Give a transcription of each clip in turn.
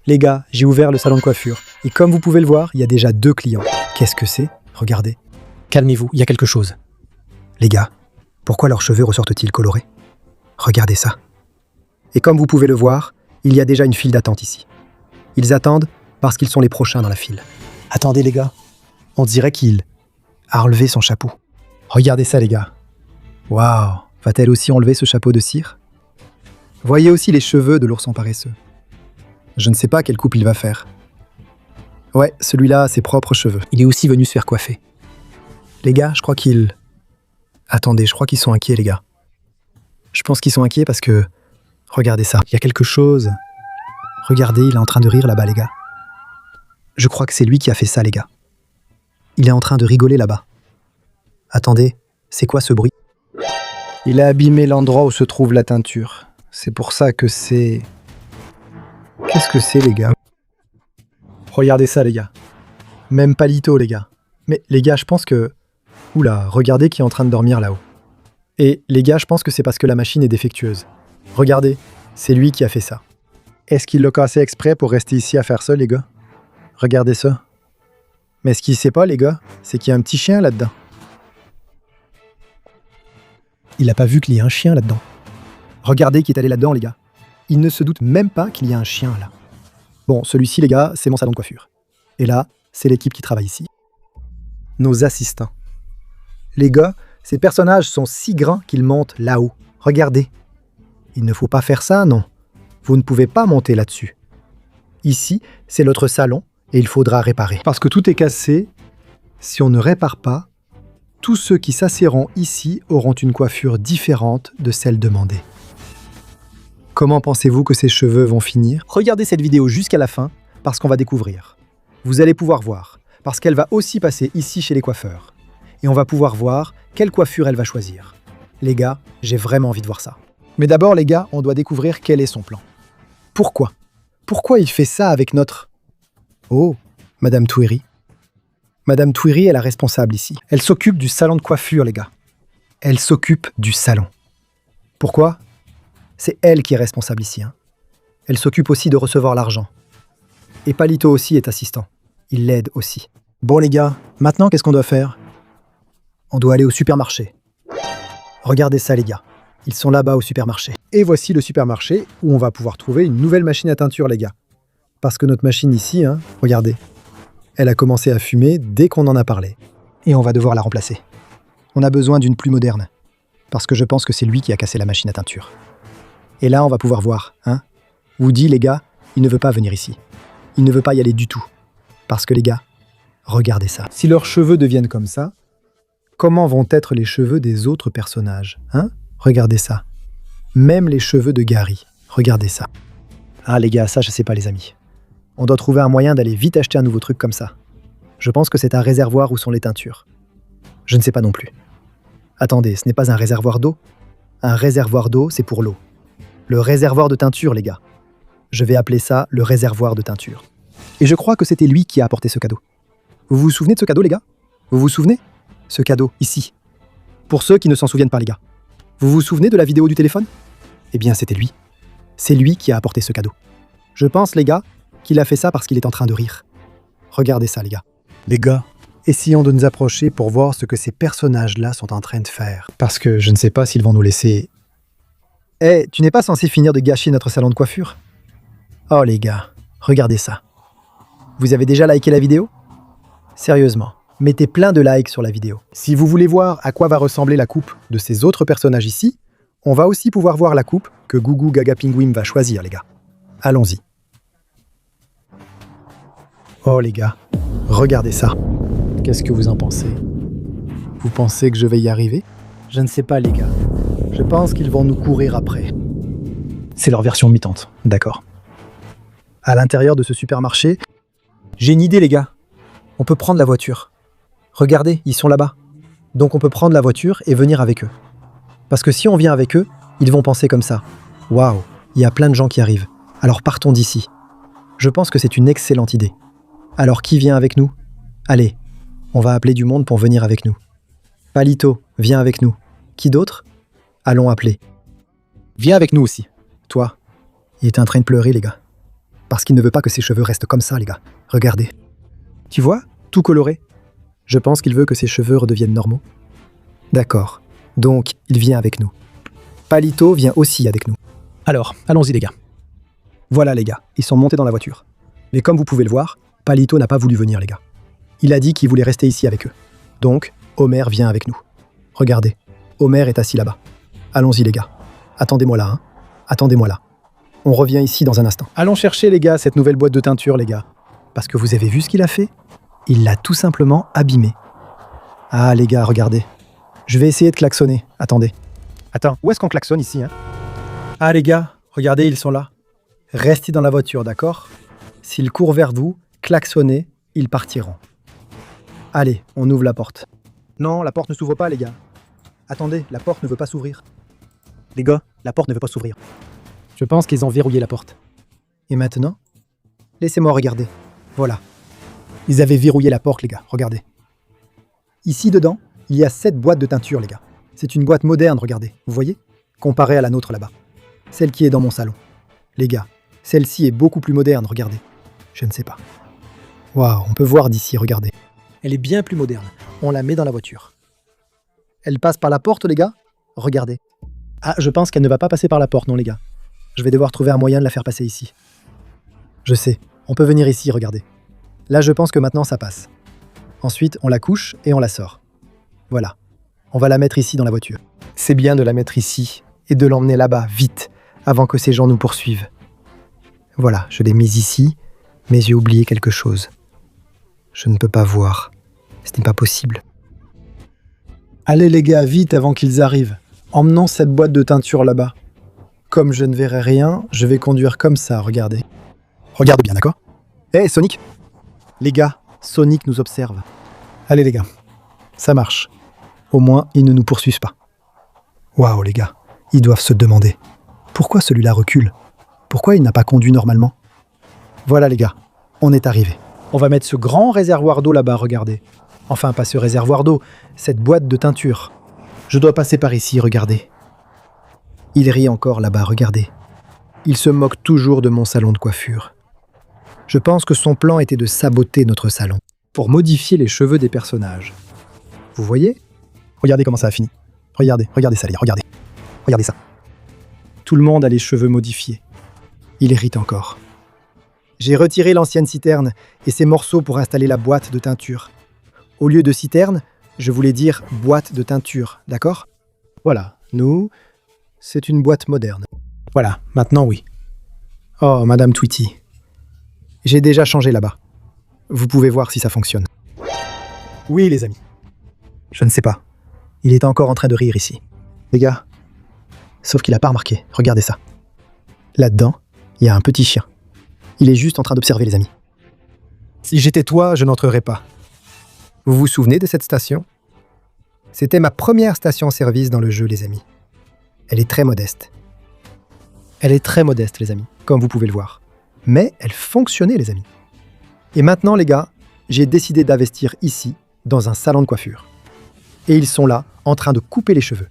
Les gars, j'ai ouvert le salon de coiffure. Et comme vous pouvez le voir, il y a déjà 2 clients. Qu'est-ce que c'est? Regardez. Calmez-vous, il y a quelque chose. Les gars, pourquoi leurs cheveux ressortent-ils colorés? Regardez ça. Et comme vous pouvez le voir, il y a déjà une file d'attente ici. Ils attendent parce qu'ils sont les prochains dans la file. Attendez les gars, on dirait qu'il a enlevé son chapeau. Regardez ça les gars. Waouh, va-t-elle aussi enlever ce chapeau de cire? Voyez aussi les cheveux de l'ourson paresseux. Je ne sais pas quelle coupe il va faire. Ouais, celui-là a ses propres cheveux. Il est aussi venu se faire coiffer. Les gars, je crois qu'ils... Attendez, je crois qu'ils sont inquiets les gars. Je pense qu'ils sont inquiets parce que... Regardez ça, il y a quelque chose. Regardez, il est en train de rire là-bas les gars. Je crois que c'est lui qui a fait ça les gars. Il est en train de rigoler là-bas. Attendez, c'est quoi ce bruit? Il a abîmé l'endroit où se trouve la teinture. C'est pour ça que c'est... Qu'est-ce que c'est les gars? Regardez ça les gars. Même Palito les gars. Mais les gars, je pense que... Oula, regardez qui est en train de dormir là-haut. Et les gars, je pense que c'est parce que la machine est défectueuse. Regardez, c'est lui qui a fait ça. Est-ce qu'il l'a cassé exprès pour rester ici à faire ça les gars? Regardez ça. Mais ce qu'il sait pas les gars, c'est qu'il y a un petit chien là-dedans. Il n'a pas vu qu'il y a un chien là-dedans. Regardez qui est allé là-dedans les gars. Il ne se doute même pas qu'il y a un chien là. Bon, celui-ci les gars, c'est mon salon de coiffure. Et là, c'est l'équipe qui travaille ici. Nos assistants. Les gars, ces personnages sont si grands qu'ils montent là-haut. Regardez. Il ne faut pas faire ça, non. Vous ne pouvez pas monter là-dessus. Ici, c'est notre salon et il faudra réparer. Parce que tout est cassé. Si on ne répare pas, tous ceux qui s'assiéront ici auront une coiffure différente de celle demandée. Comment pensez-vous que ces cheveux vont finir? Regardez cette vidéo jusqu'à la fin, parce qu'on va découvrir. Vous allez pouvoir voir, parce qu'elle va aussi passer ici chez les coiffeurs. Et on va pouvoir voir quelle coiffure elle va choisir. Les gars, j'ai vraiment envie de voir ça. Mais d'abord les gars, on doit découvrir quel est son plan. Pourquoi? Pourquoi il fait ça avec notre... Oh, Madame Touiri. Madame Touiri est la responsable ici. Elle s'occupe du salon de coiffure, les gars. Elle s'occupe du salon. Pourquoi? C'est elle qui est responsable ici. Elle s'occupe aussi de recevoir l'argent. Et Palito aussi est assistant. Il l'aide aussi. Bon les gars, maintenant qu'est-ce qu'on doit faire? On doit aller au supermarché. Regardez ça les gars. Ils sont là-bas au supermarché. Et voici le supermarché où on va pouvoir trouver une nouvelle machine à teinture les gars. Parce que notre machine ici, regardez. Elle a commencé à fumer dès qu'on en a parlé. Et on va devoir la remplacer. On a besoin d'une plus moderne. Parce que je pense que c'est lui qui a cassé la machine à teinture. Et là, on va pouvoir voir, Woody, les gars, il ne veut pas venir ici. Il ne veut pas y aller du tout. Parce que les gars, regardez ça. Si leurs cheveux deviennent comme ça, comment vont être les cheveux des autres personnages, Regardez ça. Même les cheveux de Gary. Regardez ça. Ah les gars, ça je sais pas les amis. On doit trouver un moyen d'aller vite acheter un nouveau truc comme ça. Je pense que c'est un réservoir où sont les teintures. Je ne sais pas non plus. Attendez, ce n'est pas un réservoir d'eau. Un réservoir d'eau, c'est pour l'eau. Le réservoir de teinture, les gars. Je vais appeler ça le réservoir de teinture. Et je crois que c'était lui qui a apporté ce cadeau. Vous vous souvenez de ce cadeau, les gars? Vous vous souvenez? Ce cadeau, ici. Pour ceux qui ne s'en souviennent pas, les gars. Vous vous souvenez de la vidéo du téléphone? Eh bien, c'était lui. C'est lui qui a apporté ce cadeau. Je pense, les gars, qu'il a fait ça parce qu'il est en train de rire. Regardez ça, les gars. Les gars, essayons de nous approcher pour voir ce que ces personnages-là sont en train de faire. Parce que je ne sais pas s'ils vont nous laisser... tu n'es pas censé finir de gâcher notre salon de coiffure? Oh, les gars, regardez ça. Vous avez déjà liké la vidéo? Sérieusement, mettez plein de likes sur la vidéo. Si vous voulez voir à quoi va ressembler la coupe de ces autres personnages ici, on va aussi pouvoir voir la coupe que Gugu Gaga Penguin va choisir, les gars. Allons-y. Oh les gars, regardez ça. Qu'est-ce que vous en pensez? Vous pensez que je vais y arriver? Je ne sais pas les gars. Je pense qu'ils vont nous courir après. C'est leur version mi-tente, d'accord. À l'intérieur de ce supermarché, j'ai une idée les gars. On peut prendre la voiture. Regardez, ils sont là-bas. Donc on peut prendre la voiture et venir avec eux. Parce que si on vient avec eux, ils vont penser comme ça. Waouh, il y a plein de gens qui arrivent. Alors partons d'ici. Je pense que c'est une excellente idée. Alors qui vient avec nous? Allez, on va appeler du monde pour venir avec nous. Palito, viens avec nous. Qui d'autre? Allons appeler. Viens avec nous aussi. Toi. Il est en train de pleurer les gars. Parce qu'il ne veut pas que ses cheveux restent comme ça, les gars. Regardez. Tu vois, tout coloré. Je pense qu'il veut que ses cheveux redeviennent normaux. D'accord. Donc, il vient avec nous. Palito vient aussi avec nous. Alors, allons-y, les gars. Voilà, les gars, ils sont montés dans la voiture. Mais comme vous pouvez le voir, Palito n'a pas voulu venir, les gars. Il a dit qu'il voulait rester ici avec eux. Donc, Homer vient avec nous. Regardez, Homer est assis là-bas. Allons-y, les gars. Attendez-moi là, hein. Attendez-moi là. On revient ici dans un instant. Allons chercher, les gars, cette nouvelle boîte de teinture, les gars. Parce que vous avez vu ce qu'il a fait? Il l'a tout simplement abîmée. Ah, les gars, regardez. Je vais essayer de klaxonner. Attendez. Attends, où est-ce qu'on klaxonne ici, hein? Ah, les gars, regardez, ils sont là. Restez dans la voiture, d'accord? S'ils courent vers vous, klaxonnez, ils partiront. Allez, on ouvre la porte. Non, la porte ne s'ouvre pas, les gars. Attendez, la porte ne veut pas s'ouvrir. Les gars, la porte ne veut pas s'ouvrir. Je pense qu'ils ont verrouillé la porte. Et maintenant? Laissez-moi regarder. Voilà. Ils avaient verrouillé la porte, les gars, regardez. Ici, dedans, il y a 7 boîtes de teinture, les gars. C'est une boîte moderne, regardez, vous voyez? Comparée à la nôtre là-bas. Celle qui est dans mon salon. Les gars, celle-ci est beaucoup plus moderne, regardez. Je ne sais pas. Waouh, on peut voir d'ici, regardez. Elle est bien plus moderne. On la met dans la voiture. Elle passe par la porte, les gars? Regardez. Ah, je pense qu'elle ne va pas passer par la porte, non, les gars. Je vais devoir trouver un moyen de la faire passer ici. Je sais, on peut venir ici, regardez. Là, je pense que maintenant, ça passe. Ensuite, on la couche et on la sort. Voilà. On va la mettre ici dans la voiture. C'est bien de la mettre ici et de l'emmener là-bas, vite, avant que ces gens nous poursuivent. Voilà, je l'ai mise ici, mais j'ai oublié quelque chose. Je ne peux pas voir. Ce n'est pas possible. Allez les gars, vite avant qu'ils arrivent. Emmenons cette boîte de teinture là-bas. Comme je ne verrai rien, je vais conduire comme ça, regardez. Regardez bien, d'accord? Hé, Sonic! Les gars, Sonic nous observe. Allez les gars, ça marche. Au moins, ils ne nous poursuivent pas. Waouh les gars, ils doivent se demander. Pourquoi celui-là recule? Pourquoi il n'a pas conduit normalement? Voilà les gars, on est arrivé. On va mettre ce grand réservoir d'eau là-bas, regardez. Enfin, pas ce réservoir d'eau, cette boîte de teinture. Je dois passer par ici, regardez. Il rit encore là-bas, regardez. Il se moque toujours de mon salon de coiffure. Je pense que son plan était de saboter notre salon, pour modifier les cheveux des personnages. Vous voyez? Regardez comment ça a fini. Regardez ça, les gars, regardez. Regardez ça. Tout le monde a les cheveux modifiés. Il hérite encore. J'ai retiré l'ancienne citerne et ses morceaux pour installer la boîte de teinture. Au lieu de citerne, je voulais dire boîte de teinture, d'accord? Voilà, nous, c'est une boîte moderne. Voilà, maintenant oui. Oh, Madame Tweety. J'ai déjà changé là-bas. Vous pouvez voir si ça fonctionne. Oui, les amis. Je ne sais pas. Il est encore en train de rire ici. Les gars, sauf qu'il n'a pas remarqué. Regardez ça. Là-dedans, il y a un petit chien. Il est juste en train d'observer, les amis. Si j'étais toi, je n'entrerais pas. Vous vous souvenez de cette station? C'était ma première station-service dans le jeu, les amis. Elle est très modeste. Elle est très modeste, les amis, comme vous pouvez le voir. Mais elle fonctionnait, les amis. Et maintenant, les gars, j'ai décidé d'investir ici, dans un salon de coiffure. Et ils sont là, en train de couper les cheveux.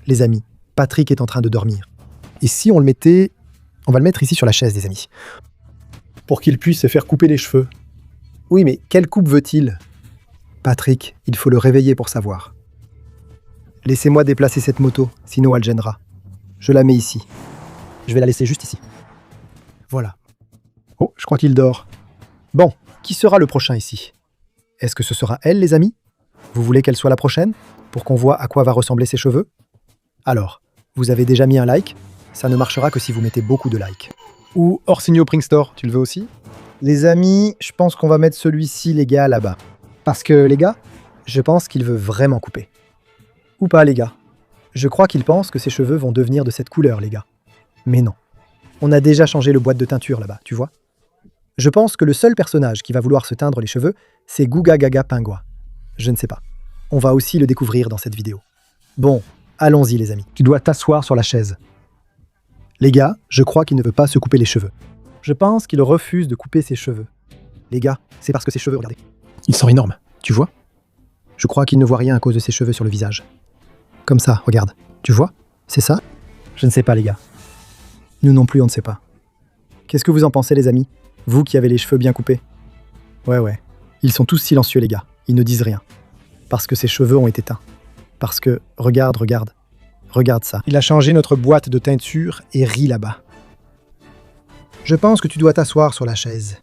Les amis, Patrick est en train de dormir. Et si on le mettait... On va le mettre ici sur la chaise, les amis. Pour qu'il puisse se faire couper les cheveux. Oui, mais quelle coupe veut-il? Patrick, il faut le réveiller pour savoir. Laissez-moi déplacer cette moto, sinon elle gênera. Je la mets ici. Je vais la laisser juste ici. Voilà. Oh, je crois qu'il dort. Bon, qui sera le prochain ici? Est-ce que ce sera elle, les amis? Vous voulez qu'elle soit la prochaine? Pour qu'on voit à quoi va ressembler ses cheveux? Alors, vous avez déjà mis un like? Ça ne marchera que si vous mettez beaucoup de likes. Ou Orsigno Pringstore, tu le veux aussi? Les amis, je pense qu'on va mettre celui-ci, les gars, là-bas. Parce que, les gars, je pense qu'il veut vraiment couper. Ou pas, les gars. Je crois qu'il pense que ses cheveux vont devenir de cette couleur, les gars. Mais non. On a déjà changé le boîte de teinture là-bas, tu vois? Je pense que le seul personnage qui va vouloir se teindre les cheveux, c'est Guga Gaga Pingua. Je ne sais pas. On va aussi le découvrir dans cette vidéo. Bon, allons-y les amis. Tu dois t'asseoir sur la chaise. Les gars, je crois qu'il ne veut pas se couper les cheveux. Je pense qu'il refuse de couper ses cheveux. Les gars, c'est parce que ses cheveux, regardez. Ils sont énormes, tu vois? Je crois qu'il ne voit rien à cause de ses cheveux sur le visage. Comme ça, regarde. Tu vois? C'est ça? Je ne sais pas les gars. Nous non plus, on ne sait pas. Qu'est-ce que vous en pensez les amis? Vous qui avez les cheveux bien coupés. Ouais. Ils sont tous silencieux, les gars. Ils ne disent rien. Parce que ses cheveux ont été teints. Parce que, regarde. Regarde ça. Il a changé notre boîte de teinture et rit là-bas. Je pense que tu dois t'asseoir sur la chaise.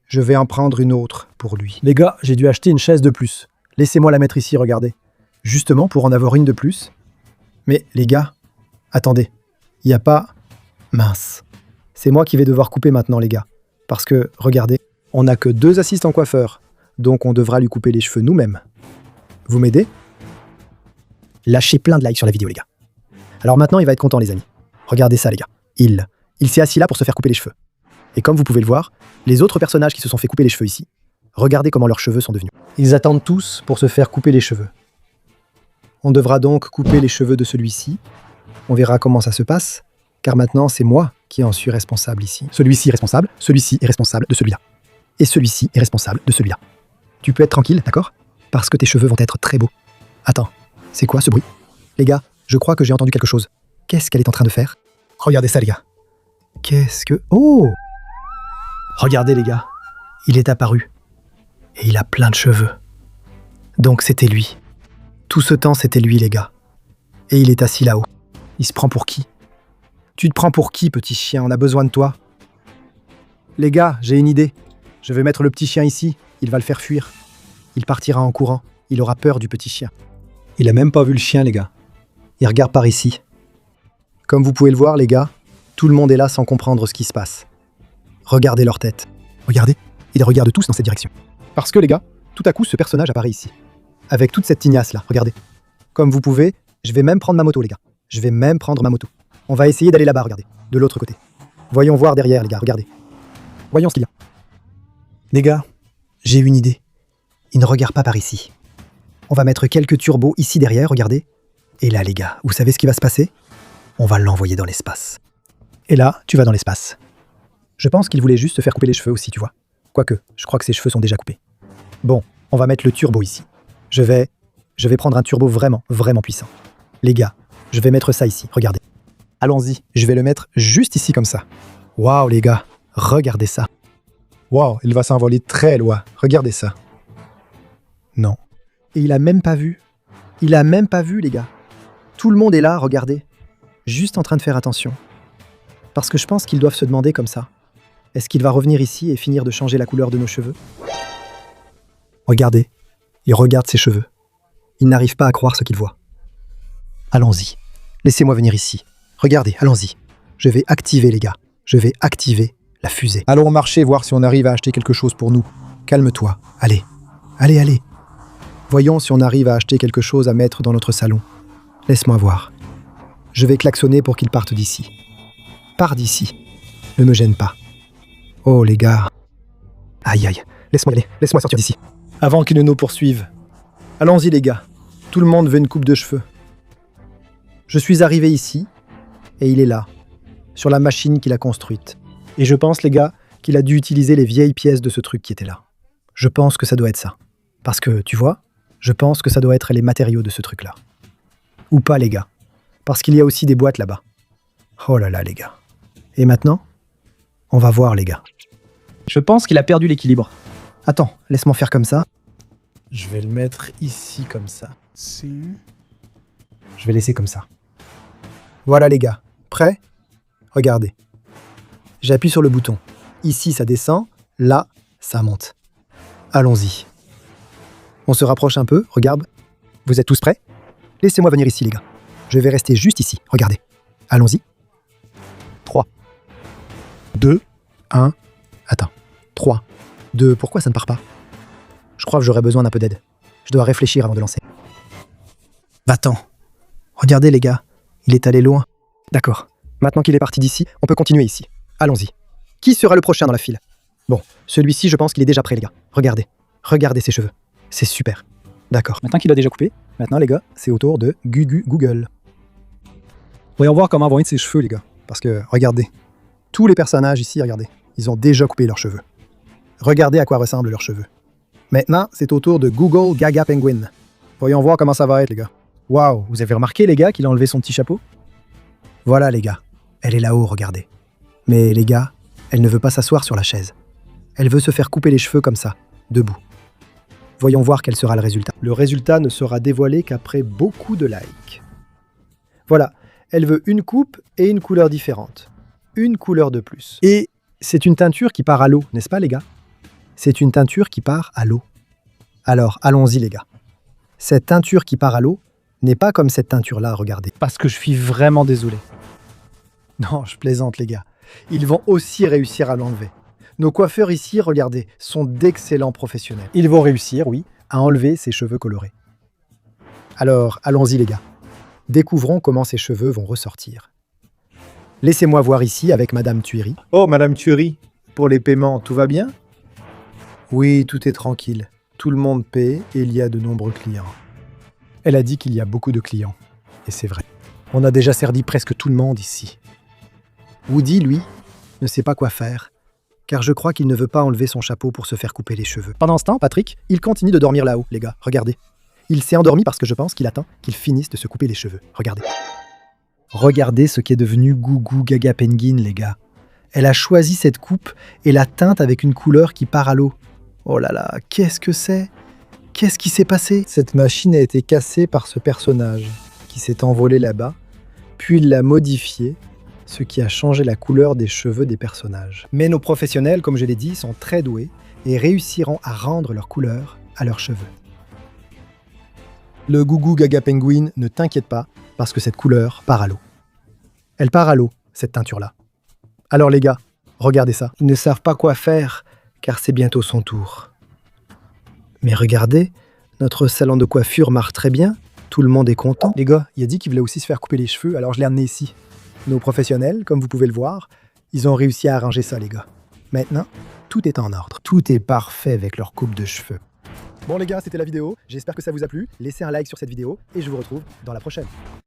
Je vais en prendre une autre pour lui. Les gars, j'ai dû acheter une chaise de plus. Laissez-moi la mettre ici, regardez. Justement pour en avoir une de plus. Mais les gars, attendez. Il n'y a pas... Mince. C'est moi qui vais devoir couper maintenant, les gars. Parce que, regardez, on n'a que 2 assistants coiffeurs. Donc on devra lui couper les cheveux nous-mêmes. Vous m'aidez? Lâchez plein de likes sur la vidéo, les gars. Alors maintenant, il va être content, les amis. Regardez ça, les gars. Il s'est assis là pour se faire couper les cheveux. Et comme vous pouvez le voir, les autres personnages qui se sont fait couper les cheveux ici, regardez comment leurs cheveux sont devenus. Ils attendent tous pour se faire couper les cheveux. On devra donc couper les cheveux de celui-ci. On verra comment ça se passe, car maintenant, c'est moi qui en suis responsable ici. Celui-ci est responsable de celui-là. Et celui-ci est responsable de celui-là. Tu peux être tranquille, d'accord? Parce que tes cheveux vont être très beaux. Attends, c'est quoi ce bruit? Les gars, je crois que j'ai entendu quelque chose. Qu'est-ce qu'elle est en train de faire? Regardez ça, les gars. Qu'est-ce que... Oh! Regardez, les gars. Il est apparu. Et il a plein de cheveux. Donc c'était lui. Tout ce temps, c'était lui, les gars. Et il est assis là-haut. Il se prend pour qui? Tu te prends pour qui, petit chien? On a besoin de toi. Les gars, j'ai une idée. Je vais mettre le petit chien ici. Il va le faire fuir. Il partira en courant. Il aura peur du petit chien. Il a même pas vu le chien, les gars. Il regarde par ici. Comme vous pouvez le voir, les gars, tout le monde est là sans comprendre ce qui se passe. Regardez leur tête. Regardez, ils regardent tous dans cette direction. Parce que, les gars, tout à coup, ce personnage apparaît ici. Avec toute cette tignasse-là, regardez. Comme vous pouvez, je vais même prendre ma moto, les gars. Je vais même prendre ma moto. On va essayer d'aller là-bas, regardez. De l'autre côté. Voyons voir derrière, les gars, regardez. Voyons ce qu'il y a. Les gars, j'ai une idée. Il ne regarde pas par ici. On va mettre quelques turbos ici derrière, regardez. Et là, les gars, vous savez ce qui va se passer? On va l'envoyer dans l'espace. Et là, tu vas dans l'espace. Je pense qu'il voulait juste se faire couper les cheveux aussi, tu vois. Quoique, je crois que ses cheveux sont déjà coupés. Bon, on va mettre le turbo ici. Je vais prendre un turbo vraiment puissant. Les gars, je vais mettre ça ici, regardez. Allons-y, je vais le mettre juste ici comme ça. Waouh, les gars, regardez ça. Waouh, il va s'envoler très loin. Regardez ça. Non. Et il a même pas vu. Il a même pas vu, les gars. Tout le monde est là, regardez. Juste en train de faire attention. Parce que je pense qu'ils doivent se demander comme ça. Est-ce qu'il va revenir ici et finir de changer la couleur de nos cheveux? Regardez. Il regarde ses cheveux. Il n'arrive pas à croire ce qu'il voit. Allons-y. Laissez-moi venir ici. Regardez, allons-y. Je vais activer, les gars. Je vais activer la fusée. Allons au marché voir si on arrive à acheter quelque chose pour nous. Calme-toi. Allez. Allez. Voyons si on arrive à acheter quelque chose à mettre dans notre salon. Laisse-moi voir. Je vais klaxonner pour qu'il parte d'ici. Pars d'ici. Ne me gêne pas. Oh, les gars. Aïe. Laisse-moi aller. Laisse-moi sortir d'ici. Avant qu'ils ne nous poursuivent. Allons-y, les gars. Tout le monde veut une coupe de cheveux. Je suis arrivé ici, et il est là, sur la machine qu'il a construite. Et je pense, les gars, qu'il a dû utiliser les vieilles pièces de ce truc qui était là. Je pense que ça doit être ça. Parce que, tu vois, je pense que ça doit être les matériaux de ce truc-là. Ou pas, les gars. Parce qu'il y a aussi des boîtes là-bas. Oh là là, les gars. Et maintenant, on va voir, les gars. Je pense qu'il a perdu l'équilibre. Attends, laisse-moi faire comme ça. Je vais le mettre ici comme ça. Je vais laisser comme ça. Voilà, les gars. Prêts? Regardez. J'appuie sur le bouton. Ici, ça descend. Là, ça monte. Allons-y. On se rapproche un peu, regarde. Vous êtes tous prêts? Laissez-moi venir ici, les gars. Je vais rester juste ici, regardez. Allons-y. 3, 2, 1. Attends. 3, 2. Pourquoi ça ne part pas? Je crois que j'aurais besoin d'un peu d'aide. Je dois réfléchir avant de lancer. Va-t'en. Regardez, les gars. Il est allé loin. D'accord. Maintenant qu'il est parti d'ici, on peut continuer ici. Allons-y. Qui sera le prochain dans la file? Bon, celui-ci, je pense qu'il est déjà prêt, les gars. Regardez. Regardez ses cheveux. C'est super. D'accord. Maintenant qu'il a déjà coupé, maintenant, les gars, c'est au tour de Google. Voyons voir comment vont être ses cheveux, les gars. Parce que, regardez. Tous les personnages ici, regardez. Ils ont déjà coupé leurs cheveux. Regardez à quoi ressemblent leurs cheveux. Maintenant, c'est au tour de Google Gaga Penguin. Voyons voir comment ça va être, les gars. Waouh, vous avez remarqué, les gars, qu'il a enlevé son petit chapeau? Voilà, les gars. Elle est là-haut, regardez. Mais, les gars, Elle ne veut pas s'asseoir sur la chaise. Elle veut se faire couper les cheveux comme ça, debout. Voyons voir quel sera le résultat. Le résultat ne sera dévoilé qu'après beaucoup de likes. Voilà, elle veut une coupe et une couleur différente. Une couleur de plus. Et c'est une teinture qui part à l'eau, n'est-ce pas les gars? C'est une teinture qui part à l'eau. Alors, allons-y les gars. Cette teinture qui part à l'eau n'est pas comme cette teinture-là, regardez. Parce que je suis vraiment désolé. Non, je plaisante les gars. Ils vont aussi réussir à l'enlever. Nos coiffeurs ici, regardez, sont d'excellents professionnels. Ils vont réussir, oui, à enlever ces cheveux colorés. Alors, allons-y les gars. Découvrons comment ces cheveux vont ressortir. Laissez-moi voir ici avec Madame Thuery. Oh, Madame Thuery, pour les paiements, tout va bien? Oui, tout est tranquille. Tout le monde paie et il y a de nombreux clients. Elle a dit qu'il y a beaucoup de clients. Et c'est vrai. On a déjà servi presque tout le monde ici. Woody, lui, ne sait pas quoi faire, car je crois qu'il ne veut pas enlever son chapeau pour se faire couper les cheveux. Pendant ce temps, Patrick, il continue de dormir là-haut, les gars. Regardez. Il s'est endormi parce que je pense qu'il attend qu'il finisse de se couper les cheveux. Regardez. Regardez ce qu'est devenu Gougou Gaga Penguin, les gars. Elle a choisi cette coupe et la teinte avec une couleur qui part à l'eau. Oh là là, qu'est-ce que c'est? Qu'est-ce qui s'est passé? Cette machine a été cassée par ce personnage qui s'est envolé là-bas, puis il l'a modifiée, ce qui a changé la couleur des cheveux des personnages. Mais nos professionnels, comme je l'ai dit, sont très doués et réussiront à rendre leur couleur à leurs cheveux. Le Gougou Gaga Penguin, ne t'inquiète pas, parce que cette couleur part à l'eau. Elle part à l'eau, cette teinture-là. Alors les gars, regardez ça. Ils ne savent pas quoi faire, car c'est bientôt son tour. Mais regardez, notre salon de coiffure marche très bien, tout le monde est content. Les gars, il a dit qu'il voulait aussi se faire couper les cheveux, alors je l'ai amené ici. Nos professionnels, comme vous pouvez le voir, ils ont réussi à arranger ça les gars. Maintenant, tout est en ordre. Tout est parfait avec leur coupe de cheveux. Bon les gars, c'était la vidéo. J'espère que ça vous a plu. Laissez un like sur cette vidéo et je vous retrouve dans la prochaine.